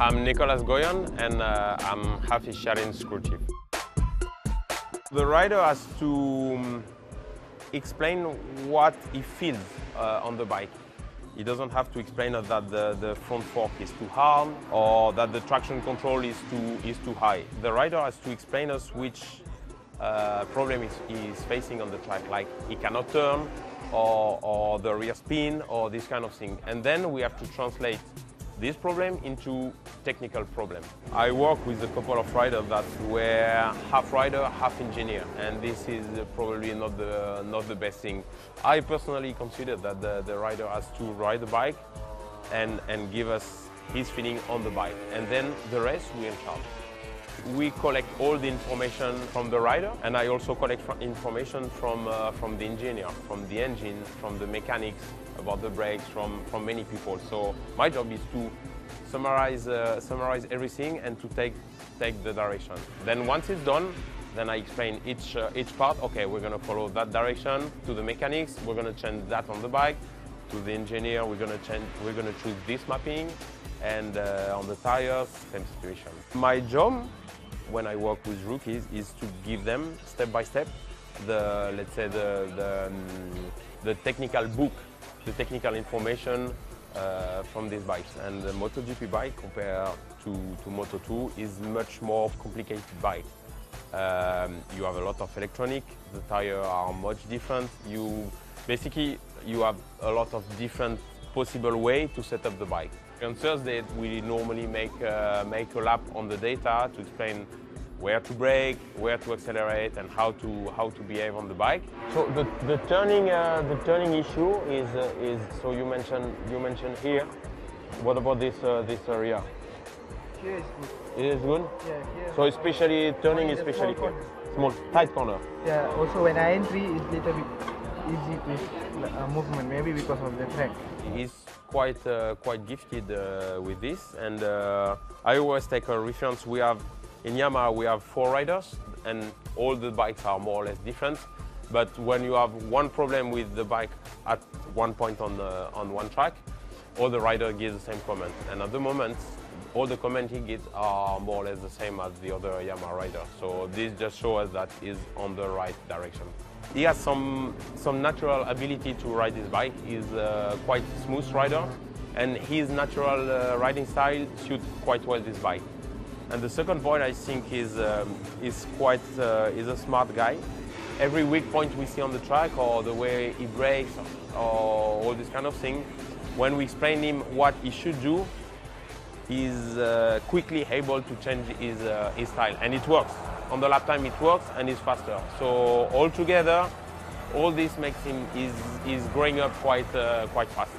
I'm Nicolas Goyon and I'm Hafizh Syahrin's crew chief. The rider has to explain what he feels on the bike. He doesn't have to explain that the front fork is too hard or that the traction control is too high. The rider has to explain us which problem he's facing on the track, like he cannot turn or the rear spin or this kind of thing. And then we have to translate this problem into technical problem. I work with a couple of riders that were half rider, half engineer, and this is probably not the best thing. I personally consider that the rider has to ride the bike and give us his feeling on the bike, and then the rest we in charge. We collect all the information from the rider, and I also collect information from the engineer, from the engine, from the mechanics, about the brakes, from many people. So my job is to summarize everything and to take the direction. Then once it's done, then I explain each part. Okay, we're going to follow that direction. To the mechanics, we're going to change that on the bike. To the engineer, we're going to choose this mapping. And on the tires, same situation. My job when I work with rookies is to give them step by step let's say the technical book, the technical information from these bikes. And the MotoGP bike compared to Moto2 is much more complicated bike. You have a lot of electronic, the tires are much different. You have a lot of different possible way to set up the bike. On Thursday, we normally make a lap on the data to explain where to brake, where to accelerate, and how to behave on the bike. So the turning issue is so you mentioned here. What about this area? Here is good. It is good. Yeah, here. So especially turning, especially here. Small tight corner. Yeah. Also, when I entry, it's little bit easy to movement. Maybe because of the track. He's quite gifted with this, and I always take a reference. In Yamaha we have 4 riders, and all the bikes are more or less different. But when you have one problem with the bike at one point on one track, all the rider gives the same comment. And at the moment, all the comments he gives are more or less the same as the other Yamaha rider. So this just shows us that he's on the right direction. He has some natural ability to ride this bike. He's quite smooth rider, and his natural riding style suits quite well this bike. And the second point, I think, is a smart guy. Every weak point we see on the track, or the way he brakes, or all this kind of thing, when we explain him what he should do, he's quickly able to change his style, and it works. On the lap time it works, and he's faster. So altogether, all this makes him is growing up quite fast.